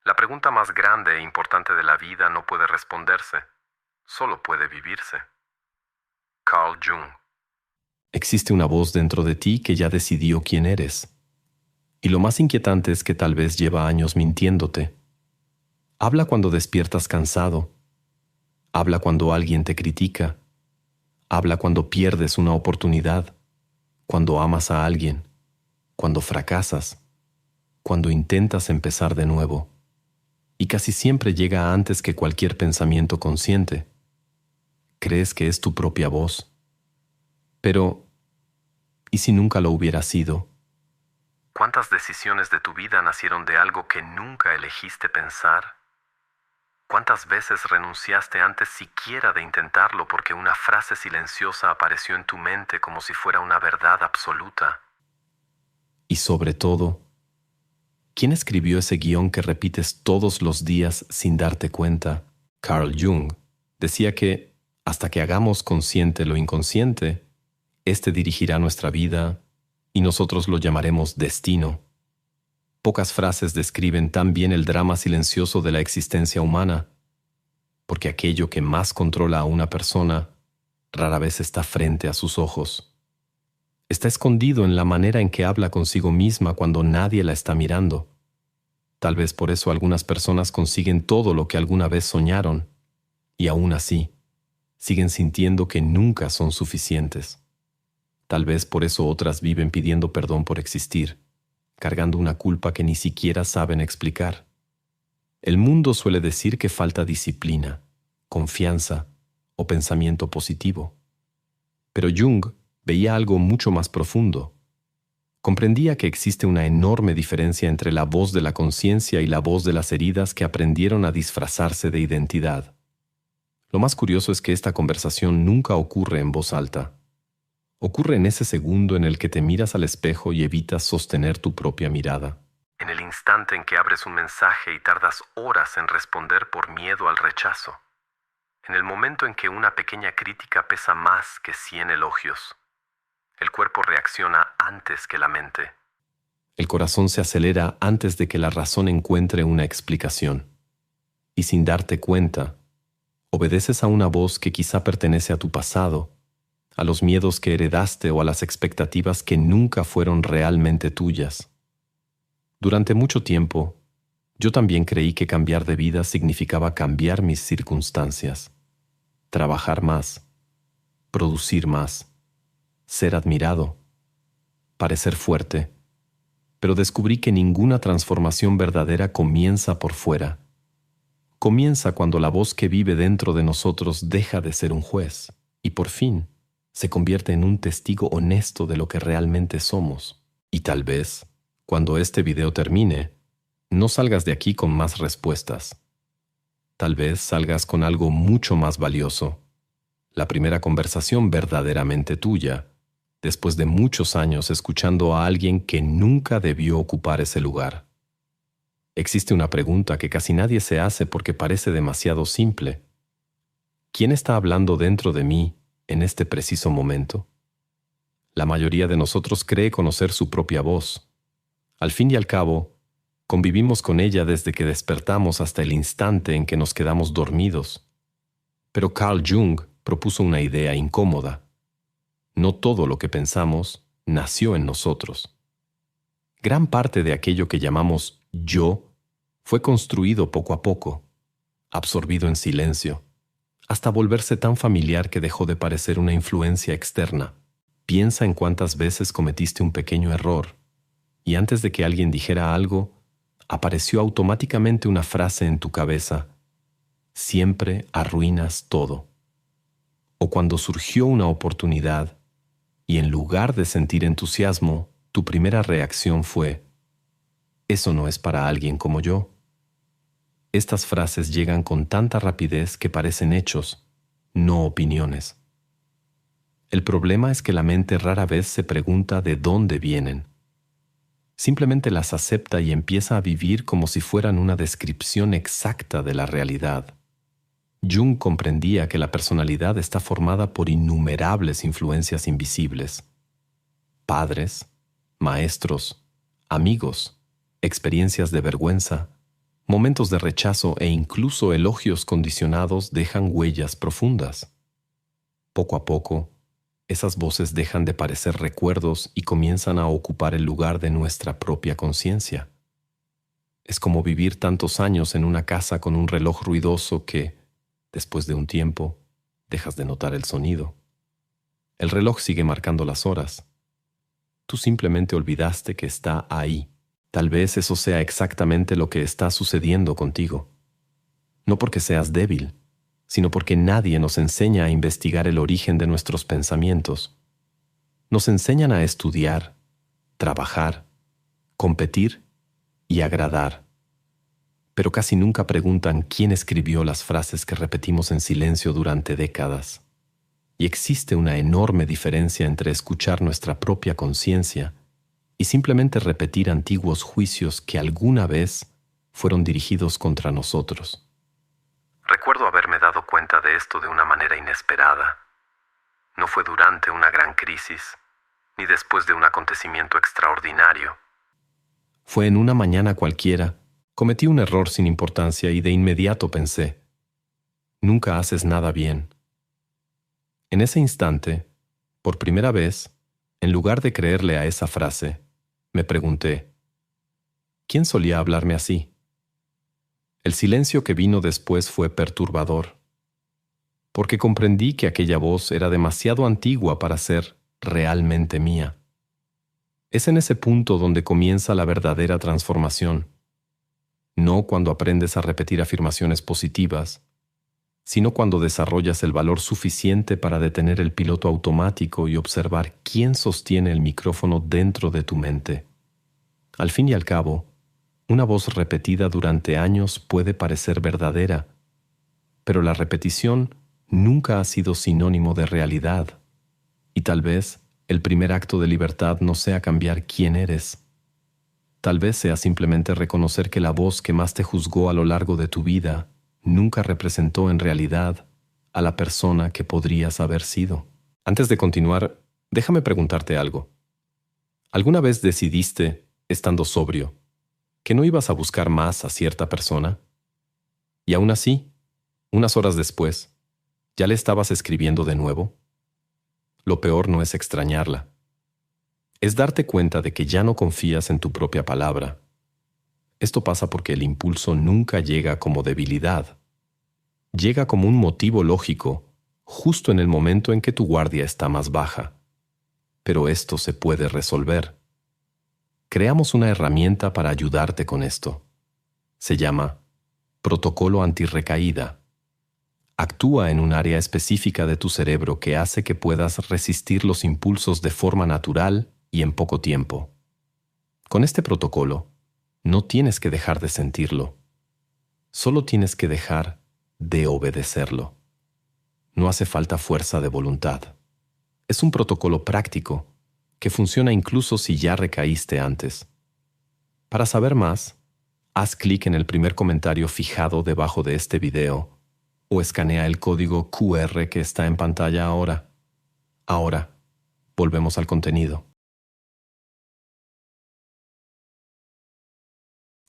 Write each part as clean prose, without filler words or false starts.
La pregunta más grande e importante de la vida no puede responderse, solo puede vivirse. Carl Jung. Existe una voz dentro de ti que ya decidió quién eres. Y lo más inquietante es que tal vez lleva años mintiéndote. Habla cuando despiertas cansado. Habla cuando alguien te critica. Habla cuando pierdes una oportunidad. Cuando amas a alguien. Cuando fracasas. Cuando intentas empezar de nuevo. Y casi siempre llega antes que cualquier pensamiento consciente. Crees que es tu propia voz. Pero, ¿y si nunca lo hubiera sido? ¿Cuántas decisiones de tu vida nacieron de algo que nunca elegiste pensar? ¿Cuántas veces renunciaste antes siquiera de intentarlo porque una frase silenciosa apareció en tu mente como si fuera una verdad absoluta? Y sobre todo, ¿quién escribió ese guión que repites todos los días sin darte cuenta? Carl Jung decía que, hasta que hagamos consciente lo inconsciente, éste dirigirá nuestra vida y nosotros lo llamaremos destino. Pocas frases describen tan bien el drama silencioso de la existencia humana, porque aquello que más controla a una persona rara vez está frente a sus ojos. Está escondido en la manera en que habla consigo misma cuando nadie la está mirando. Tal vez por eso algunas personas consiguen todo lo que alguna vez soñaron, y aún así, siguen sintiendo que nunca son suficientes. Tal vez por eso otras viven pidiendo perdón por existir, cargando una culpa que ni siquiera saben explicar. El mundo suele decir que falta disciplina, confianza o pensamiento positivo. Pero Jung veía algo mucho más profundo. Comprendía que existe una enorme diferencia entre la voz de la conciencia y la voz de las heridas que aprendieron a disfrazarse de identidad. Lo más curioso es que esta conversación nunca ocurre en voz alta. Ocurre en ese segundo en el que te miras al espejo y evitas sostener tu propia mirada. En el instante en que abres un mensaje y tardas horas en responder por miedo al rechazo. En el momento en que una pequeña crítica pesa más que 100 elogios. El cuerpo reacciona antes que la mente. El corazón se acelera antes de que la razón encuentre una explicación. Y sin darte cuenta, obedeces a una voz que quizá pertenece a tu pasado, a los miedos que heredaste o a las expectativas que nunca fueron realmente tuyas. Durante mucho tiempo, yo también creí que cambiar de vida significaba cambiar mis circunstancias, trabajar más, producir más, ser admirado, parecer fuerte, pero descubrí que ninguna transformación verdadera comienza por fuera. Comienza cuando la voz que vive dentro de nosotros deja de ser un juez y por fin se convierte en un testigo honesto de lo que realmente somos. Y tal vez, cuando este video termine, no salgas de aquí con más respuestas. Tal vez salgas con algo mucho más valioso. La primera conversación verdaderamente tuya, después de muchos años escuchando a alguien que nunca debió ocupar ese lugar. Existe una pregunta que casi nadie se hace porque parece demasiado simple. ¿Quién está hablando dentro de mí en este preciso momento? La mayoría de nosotros cree conocer su propia voz. Al fin y al cabo, convivimos con ella desde que despertamos hasta el instante en que nos quedamos dormidos. Pero Carl Jung propuso una idea incómoda. No todo lo que pensamos nació en nosotros. Gran parte de aquello que llamamos yo fue construido poco a poco, absorbido en silencio, hasta volverse tan familiar que dejó de parecer una influencia externa. Piensa en cuántas veces cometiste un pequeño error, y antes de que alguien dijera algo, apareció automáticamente una frase en tu cabeza: siempre arruinas todo. O cuando surgió una oportunidad, y en lugar de sentir entusiasmo, tu primera reacción fue: eso no es para alguien como yo. Estas frases llegan con tanta rapidez que parecen hechos, no opiniones. El problema es que la mente rara vez se pregunta de dónde vienen. Simplemente las acepta y empieza a vivir como si fueran una descripción exacta de la realidad. Jung comprendía que la personalidad está formada por innumerables influencias invisibles. Padres, maestros, amigos, experiencias de vergüenza, Momentos de rechazo e incluso elogios condicionados dejan huellas profundas. Poco a poco, esas voces dejan de parecer recuerdos y comienzan a ocupar el lugar de nuestra propia conciencia. Es como vivir tantos años en una casa con un reloj ruidoso que, después de un tiempo, dejas de notar el sonido. El reloj sigue marcando las horas. Tú simplemente olvidaste que está ahí. Tal vez eso sea exactamente lo que está sucediendo contigo. No porque seas débil, sino porque nadie nos enseña a investigar el origen de nuestros pensamientos. Nos enseñan a estudiar, trabajar, competir y agradar. Pero casi nunca preguntan quién escribió las frases que repetimos en silencio durante décadas. Y existe una enorme diferencia entre escuchar nuestra propia conciencia y simplemente repetir antiguos juicios que alguna vez fueron dirigidos contra nosotros. Recuerdo haberme dado cuenta de esto de una manera inesperada. No fue durante una gran crisis, ni después de un acontecimiento extraordinario. Fue en una mañana cualquiera. Cometí un error sin importancia y de inmediato pensé, nunca haces nada bien. En ese instante, por primera vez, en lugar de creerle a esa frase, me pregunté, ¿quién solía hablarme así? El silencio que vino después fue perturbador, porque comprendí que aquella voz era demasiado antigua para ser realmente mía. Es en ese punto donde comienza la verdadera transformación, no cuando aprendes a repetir afirmaciones positivas, sino cuando desarrollas el valor suficiente para detener el piloto automático y observar quién sostiene el micrófono dentro de tu mente. Al fin y al cabo, una voz repetida durante años puede parecer verdadera, pero la repetición nunca ha sido sinónimo de realidad, y tal vez el primer acto de libertad no sea cambiar quién eres. Tal vez sea simplemente reconocer que la voz que más te juzgó a lo largo de tu vida nunca representó en realidad a la persona que podrías haber sido. Antes de continuar, déjame preguntarte algo. ¿Alguna vez decidiste, estando sobrio, que no ibas a buscar más a cierta persona? Y aún así, unas horas después, ¿ya le estabas escribiendo de nuevo? Lo peor no es extrañarla. Es darte cuenta de que ya no confías en tu propia palabra. Esto pasa porque el impulso nunca llega como debilidad. Llega como un motivo lógico, justo en el momento en que tu guardia está más baja. Pero esto se puede resolver. Creamos una herramienta para ayudarte con esto. Se llama protocolo antirrecaída. Actúa en un área específica de tu cerebro que hace que puedas resistir los impulsos de forma natural y en poco tiempo. Con este protocolo, no tienes que dejar de sentirlo. Solo tienes que dejar de obedecerlo. No hace falta fuerza de voluntad. Es un protocolo práctico que funciona incluso si ya recaíste antes. Para saber más, haz clic en el primer comentario fijado debajo de este video o escanea el código QR que está en pantalla ahora. Ahora, volvemos al contenido.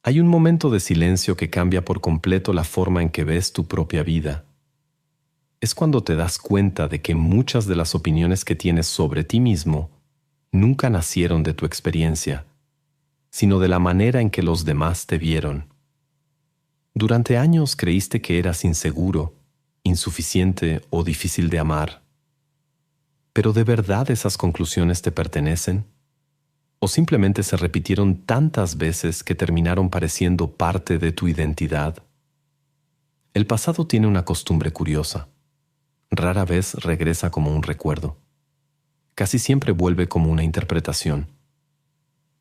Hay un momento de silencio que cambia por completo la forma en que ves tu propia vida. Es cuando te das cuenta de que muchas de las opiniones que tienes sobre ti mismo nunca nacieron de tu experiencia, sino de la manera en que los demás te vieron. Durante años creíste que eras inseguro, insuficiente o difícil de amar. ¿Pero de verdad esas conclusiones te pertenecen? ¿O simplemente se repitieron tantas veces que terminaron pareciendo parte de tu identidad? El pasado tiene una costumbre curiosa. Rara vez regresa como un recuerdo. Casi siempre vuelve como una interpretación.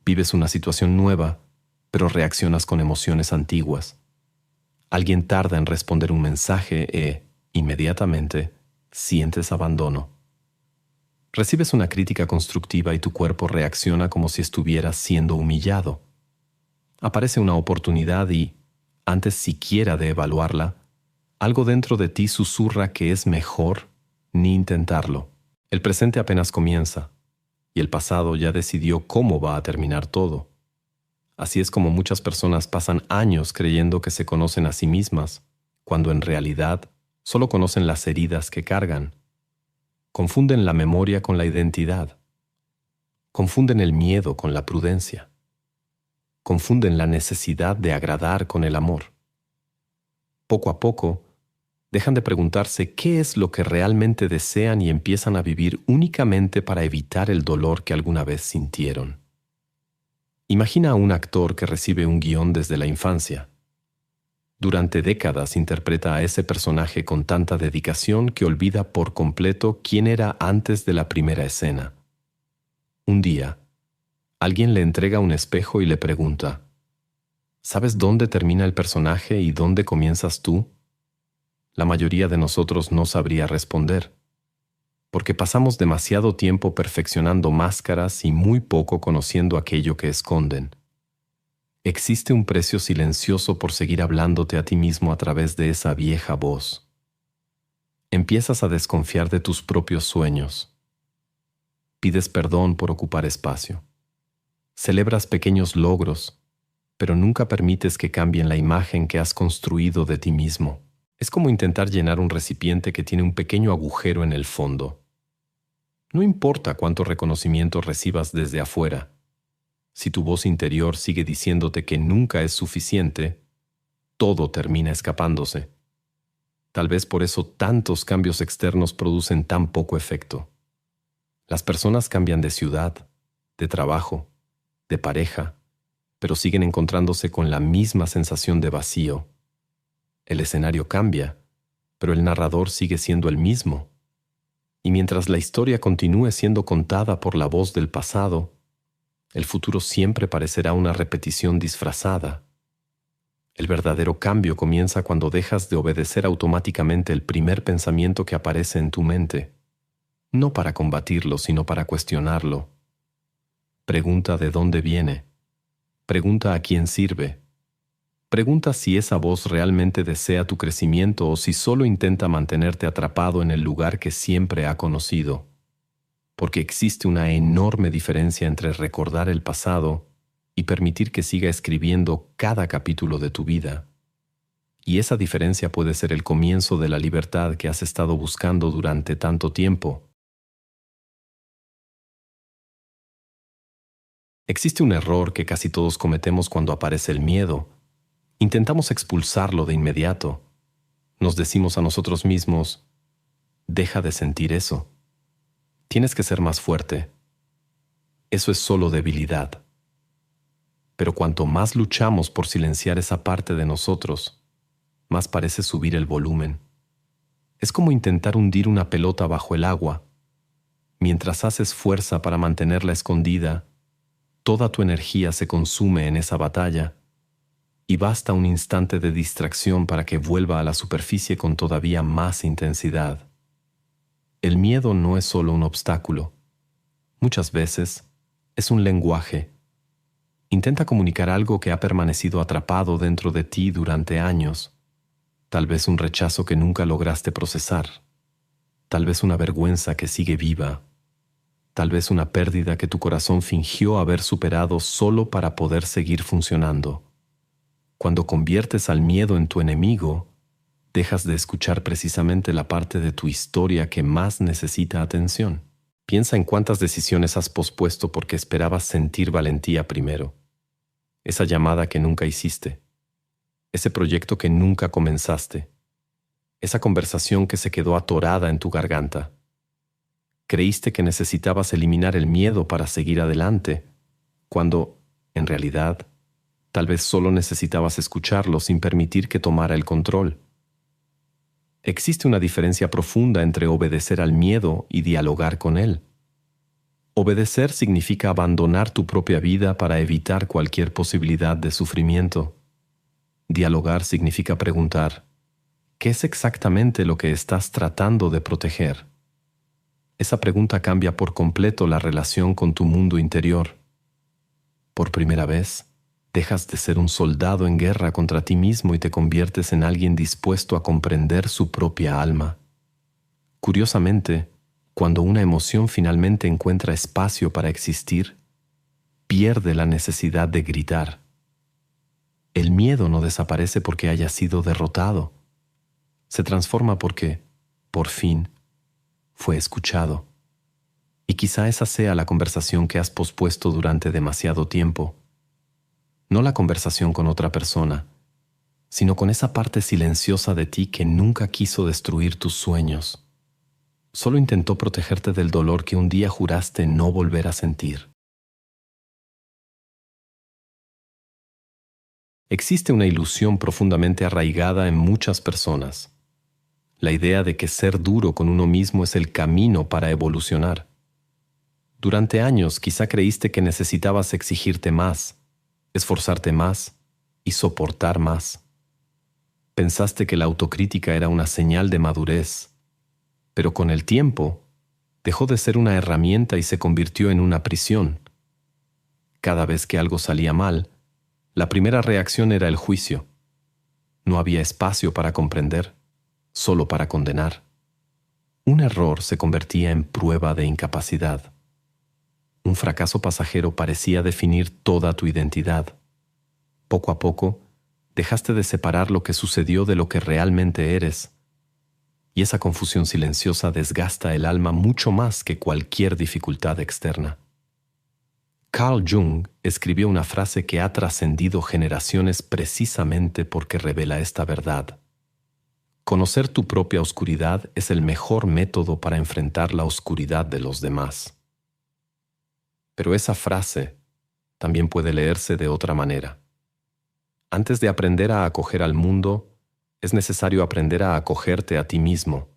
Vives una situación nueva, pero reaccionas con emociones antiguas. Alguien tarda en responder un mensaje e, inmediatamente, sientes abandono. Recibes una crítica constructiva y tu cuerpo reacciona como si estuvieras siendo humillado. Aparece una oportunidad y, antes siquiera de evaluarla, algo dentro de ti susurra que es mejor ni intentarlo. El presente apenas comienza, y el pasado ya decidió cómo va a terminar todo. Así es como muchas personas pasan años creyendo que se conocen a sí mismas, cuando en realidad solo conocen las heridas que cargan. Confunden la memoria con la identidad. Confunden el miedo con la prudencia. Confunden la necesidad de agradar con el amor. Poco a poco, dejan de preguntarse qué es lo que realmente desean y empiezan a vivir únicamente para evitar el dolor que alguna vez sintieron. Imagina a un actor que recibe un guión desde la infancia. Durante décadas interpreta a ese personaje con tanta dedicación que olvida por completo quién era antes de la primera escena. Un día, alguien le entrega un espejo y le pregunta: ¿sabes dónde termina el personaje y dónde comienzas tú? La mayoría de nosotros no sabría responder, porque pasamos demasiado tiempo perfeccionando máscaras y muy poco conociendo aquello que esconden. Existe un precio silencioso por seguir hablándote a ti mismo a través de esa vieja voz. Empiezas a desconfiar de tus propios sueños. Pides perdón por ocupar espacio. Celebras pequeños logros, pero nunca permites que cambien la imagen que has construido de ti mismo. Es como intentar llenar un recipiente que tiene un pequeño agujero en el fondo. No importa cuánto reconocimiento recibas desde afuera. Si tu voz interior sigue diciéndote que nunca es suficiente, todo termina escapándose. Tal vez por eso tantos cambios externos producen tan poco efecto. Las personas cambian de ciudad, de trabajo, de pareja, pero siguen encontrándose con la misma sensación de vacío. El escenario cambia, pero el narrador sigue siendo el mismo. Y mientras la historia continúe siendo contada por la voz del pasado, el futuro siempre parecerá una repetición disfrazada. El verdadero cambio comienza cuando dejas de obedecer automáticamente el primer pensamiento que aparece en tu mente, no para combatirlo, sino para cuestionarlo. Pregunta de dónde viene. Pregunta a quién sirve. Pregunta si esa voz realmente desea tu crecimiento o si solo intenta mantenerte atrapado en el lugar que siempre ha conocido. Porque existe una enorme diferencia entre recordar el pasado y permitir que siga escribiendo cada capítulo de tu vida. Y esa diferencia puede ser el comienzo de la libertad que has estado buscando durante tanto tiempo. Existe un error que casi todos cometemos cuando aparece el miedo. Intentamos expulsarlo de inmediato. Nos decimos a nosotros mismos: deja de sentir eso. Tienes que ser más fuerte. Eso es solo debilidad. Pero cuanto más luchamos por silenciar esa parte de nosotros, más parece subir el volumen. Es como intentar hundir una pelota bajo el agua. Mientras haces fuerza para mantenerla escondida, toda tu energía se consume en esa batalla, y basta un instante de distracción para que vuelva a la superficie con todavía más intensidad. El miedo no es solo un obstáculo. Muchas veces es un lenguaje. Intenta comunicar algo que ha permanecido atrapado dentro de ti durante años. Tal vez un rechazo que nunca lograste procesar. Tal vez una vergüenza que sigue viva. Tal vez una pérdida que tu corazón fingió haber superado solo para poder seguir funcionando. Cuando conviertes al miedo en tu enemigo, dejas de escuchar precisamente la parte de tu historia que más necesita atención. Piensa en cuántas decisiones has pospuesto porque esperabas sentir valentía primero. Esa llamada que nunca hiciste. Ese proyecto que nunca comenzaste. Esa conversación que se quedó atorada en tu garganta. Creíste que necesitabas eliminar el miedo para seguir adelante, cuando, en realidad, tal vez solo necesitabas escucharlo sin permitir que tomara el control. Existe una diferencia profunda entre obedecer al miedo y dialogar con él. Obedecer significa abandonar tu propia vida para evitar cualquier posibilidad de sufrimiento. Dialogar significa preguntar: ¿qué es exactamente lo que estás tratando de proteger? Esa pregunta cambia por completo la relación con tu mundo interior. Por primera vez, dejas de ser un soldado en guerra contra ti mismo y te conviertes en alguien dispuesto a comprender su propia alma. Curiosamente, cuando una emoción finalmente encuentra espacio para existir, pierde la necesidad de gritar. El miedo no desaparece porque haya sido derrotado. Se transforma porque, por fin, fue escuchado. Y quizá esa sea la conversación que has pospuesto durante demasiado tiempo. No la conversación con otra persona, sino con esa parte silenciosa de ti que nunca quiso destruir tus sueños. Solo intentó protegerte del dolor que un día juraste no volver a sentir. Existe una ilusión profundamente arraigada en muchas personas. La idea de que ser duro con uno mismo es el camino para evolucionar. Durante años quizá creíste que necesitabas exigirte más, esforzarte más y soportar más. Pensaste que la autocrítica era una señal de madurez, pero con el tiempo dejó de ser una herramienta y se convirtió en una prisión. Cada vez que algo salía mal, la primera reacción era el juicio. No había espacio para comprender, solo para condenar. Un error se convertía en prueba de incapacidad. Un fracaso pasajero parecía definir toda tu identidad. Poco a poco, dejaste de separar lo que sucedió de lo que realmente eres. Y esa confusión silenciosa desgasta el alma mucho más que cualquier dificultad externa. Carl Jung escribió una frase que ha trascendido generaciones precisamente porque revela esta verdad. Conocer tu propia oscuridad es el mejor método para enfrentar la oscuridad de los demás. Pero esa frase también puede leerse de otra manera. Antes de aprender a acoger al mundo, es necesario aprender a acogerte a ti mismo,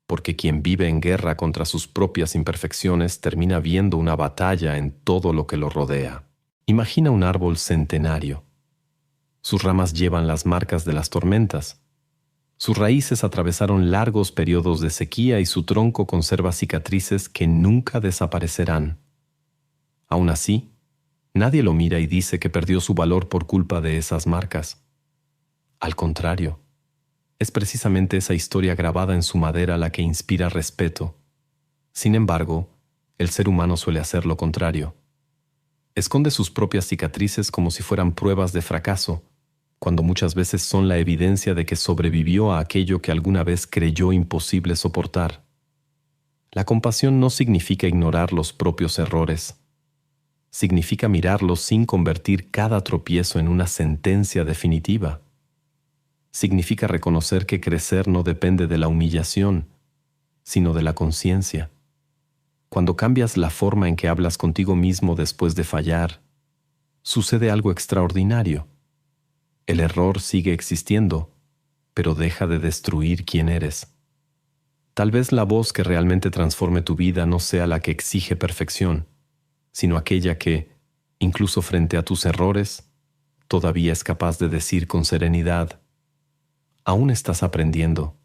porque quien vive en guerra contra sus propias imperfecciones termina viendo una batalla en todo lo que lo rodea. Imagina un árbol centenario. Sus ramas llevan las marcas de las tormentas. Sus raíces atravesaron largos periodos de sequía y su tronco conserva cicatrices que nunca desaparecerán. Aún así, nadie lo mira y dice que perdió su valor por culpa de esas marcas. Al contrario, es precisamente esa historia grabada en su madera la que inspira respeto. Sin embargo, el ser humano suele hacer lo contrario. Esconde sus propias cicatrices como si fueran pruebas de fracaso, cuando muchas veces son la evidencia de que sobrevivió a aquello que alguna vez creyó imposible soportar. La compasión no significa ignorar los propios errores. Significa mirarlos sin convertir cada tropiezo en una sentencia definitiva. Significa reconocer que crecer no depende de la humillación, sino de la conciencia. Cuando cambias la forma en que hablas contigo mismo después de fallar, sucede algo extraordinario. El error sigue existiendo, pero deja de destruir quién eres. Tal vez la voz que realmente transforme tu vida no sea la que exige perfección, sino aquella que, incluso frente a tus errores, todavía es capaz de decir con serenidad: aún estás aprendiendo,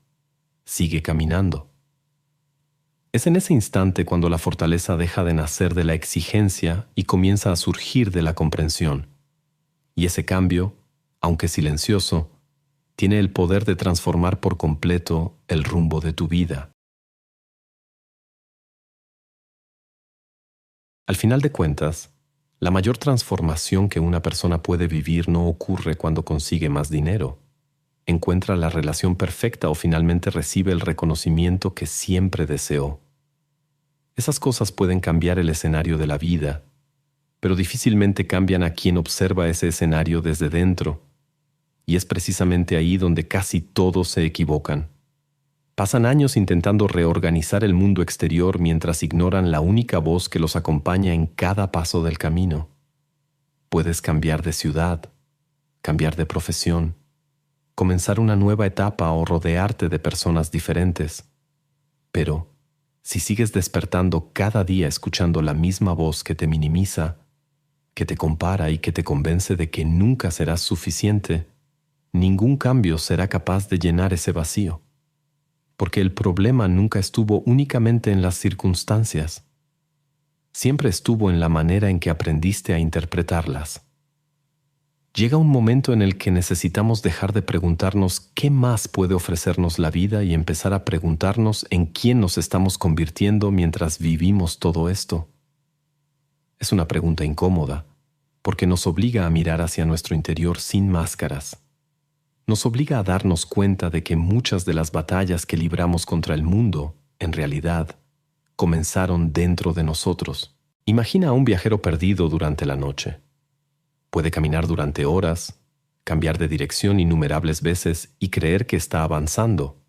sigue caminando. Es en ese instante cuando la fortaleza deja de nacer de la exigencia y comienza a surgir de la comprensión. Y ese cambio, aunque silencioso, tiene el poder de transformar por completo el rumbo de tu vida. Al final de cuentas, la mayor transformación que una persona puede vivir no ocurre cuando consigue más dinero, encuentra la relación perfecta o finalmente recibe el reconocimiento que siempre deseó. Esas cosas pueden cambiar el escenario de la vida, pero difícilmente cambian a quien observa ese escenario desde dentro, y es precisamente ahí donde casi todos se equivocan. Pasan años intentando reorganizar el mundo exterior mientras ignoran la única voz que los acompaña en cada paso del camino. Puedes cambiar de ciudad, cambiar de profesión, comenzar una nueva etapa o rodearte de personas diferentes. Pero, si sigues despertando cada día escuchando la misma voz que te minimiza, que te compara y que te convence de que nunca serás suficiente, ningún cambio será capaz de llenar ese vacío. Porque el problema nunca estuvo únicamente en las circunstancias. Siempre estuvo en la manera en que aprendiste a interpretarlas. Llega un momento en el que necesitamos dejar de preguntarnos qué más puede ofrecernos la vida y empezar a preguntarnos en quién nos estamos convirtiendo mientras vivimos todo esto. Es una pregunta incómoda, porque nos obliga a mirar hacia nuestro interior sin máscaras. Nos obliga a darnos cuenta de que muchas de las batallas que libramos contra el mundo, en realidad, comenzaron dentro de nosotros. Imagina a un viajero perdido durante la noche. Puede caminar durante horas, cambiar de dirección innumerables veces y creer que está avanzando.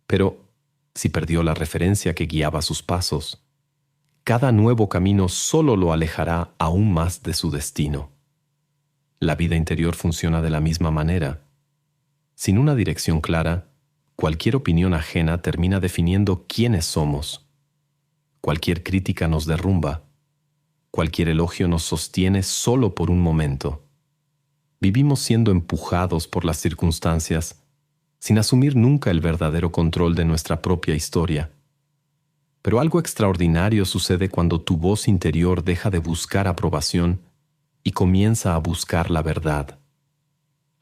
Pero, si perdió la referencia que guiaba sus pasos, cada nuevo camino solo lo alejará aún más de su destino. La vida interior funciona de la misma manera. Sin una dirección clara, cualquier opinión ajena termina definiendo quiénes somos. Cualquier crítica nos derrumba. Cualquier elogio nos sostiene solo por un momento. Vivimos siendo empujados por las circunstancias, sin asumir nunca el verdadero control de nuestra propia historia. Pero algo extraordinario sucede cuando tu voz interior deja de buscar aprobación y comienza a buscar la verdad.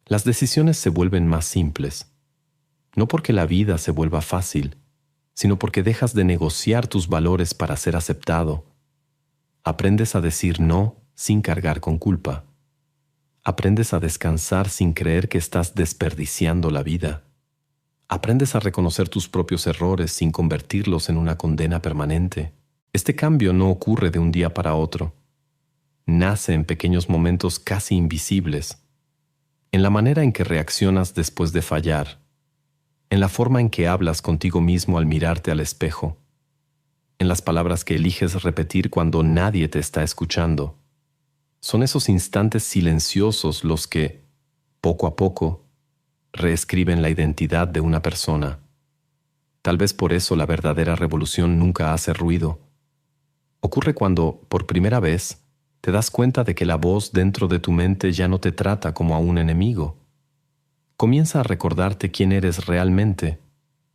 Las decisiones se vuelven más simples, no porque la vida se vuelva fácil, sino porque dejas de negociar tus valores para ser aceptado. Aprendes a decir no sin cargar con culpa. Aprendes a descansar sin creer que estás desperdiciando la vida. Aprendes a reconocer tus propios errores sin convertirlos en una condena permanente. Este cambio no ocurre de un día para otro. Nace en pequeños momentos casi invisibles, en la manera en que reaccionas después de fallar, en la forma en que hablas contigo mismo al mirarte al espejo, en las palabras que eliges repetir cuando nadie te está escuchando. Son esos instantes silenciosos los que, poco a poco, reescriben la identidad de una persona. Tal vez por eso la verdadera revolución nunca hace ruido. Ocurre cuando, por primera vez, te das cuenta de que la voz dentro de tu mente ya no te trata como a un enemigo. Comienza a recordarte quién eres realmente,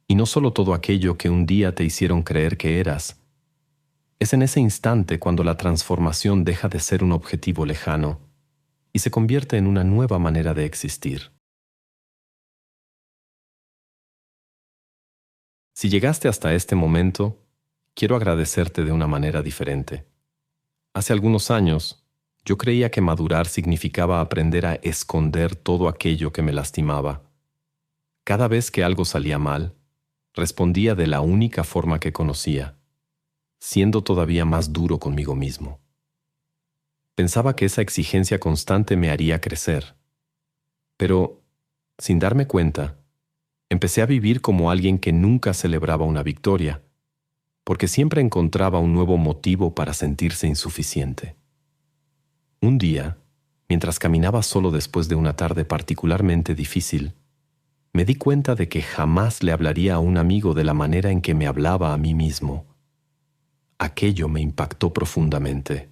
y no solo todo aquello que un día te hicieron creer que eras. Es en ese instante cuando la transformación deja de ser un objetivo lejano y se convierte en una nueva manera de existir. Si llegaste hasta este momento, quiero agradecerte de una manera diferente. Hace algunos años, yo creía que madurar significaba aprender a esconder todo aquello que me lastimaba. Cada vez que algo salía mal, respondía de la única forma que conocía, siendo todavía más duro conmigo mismo. Pensaba que esa exigencia constante me haría crecer. Pero, sin darme cuenta, empecé a vivir como alguien que nunca celebraba una victoria, porque siempre encontraba un nuevo motivo para sentirse insuficiente. Un día, mientras caminaba solo después de una tarde particularmente difícil, me di cuenta de que jamás le hablaría a un amigo de la manera en que me hablaba a mí mismo. Aquello me impactó profundamente.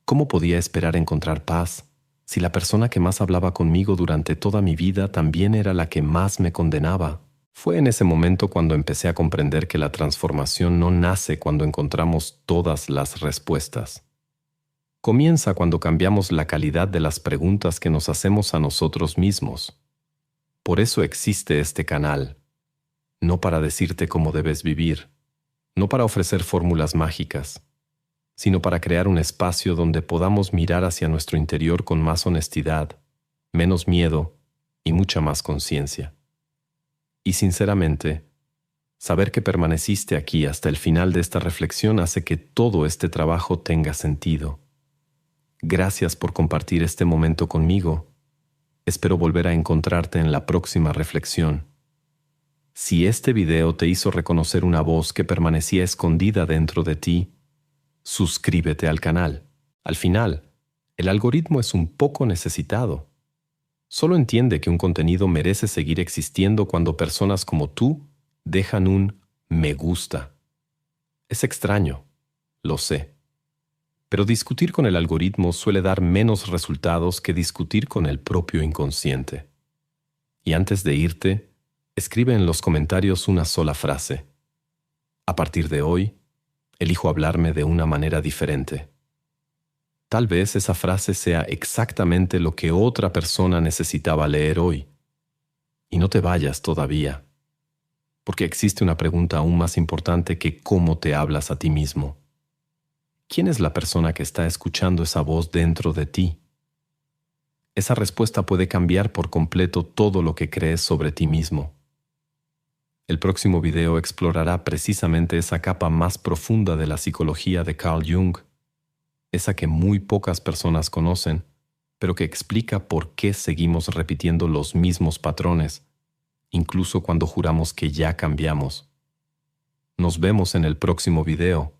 ¿Cómo podía esperar encontrar paz si la persona que más hablaba conmigo durante toda mi vida también era la que más me condenaba? Fue en ese momento cuando empecé a comprender que la transformación no nace cuando encontramos todas las respuestas. Comienza cuando cambiamos la calidad de las preguntas que nos hacemos a nosotros mismos. Por eso existe este canal, no para decirte cómo debes vivir, no para ofrecer fórmulas mágicas, sino para crear un espacio donde podamos mirar hacia nuestro interior con más honestidad, menos miedo y mucha más conciencia. Y sinceramente, saber que permaneciste aquí hasta el final de esta reflexión hace que todo este trabajo tenga sentido. Gracias por compartir este momento conmigo. Espero volver a encontrarte en la próxima reflexión. Si este video te hizo reconocer una voz que permanecía escondida dentro de ti, suscríbete al canal. Al final, el algoritmo es un poco necesitado. Solo entiende que un contenido merece seguir existiendo cuando personas como tú dejan un me gusta. Es extraño, lo sé. Pero discutir con el algoritmo suele dar menos resultados que discutir con el propio inconsciente. Y antes de irte, escribe en los comentarios una sola frase. A partir de hoy, elijo hablarme de una manera diferente. Tal vez esa frase sea exactamente lo que otra persona necesitaba leer hoy. Y no te vayas todavía, porque existe una pregunta aún más importante que cómo te hablas a ti mismo. ¿Quién es la persona que está escuchando esa voz dentro de ti? Esa respuesta puede cambiar por completo todo lo que crees sobre ti mismo. El próximo video explorará precisamente esa capa más profunda de la psicología de Carl Jung, esa que muy pocas personas conocen, pero que explica por qué seguimos repitiendo los mismos patrones, incluso cuando juramos que ya cambiamos. Nos vemos en el próximo video.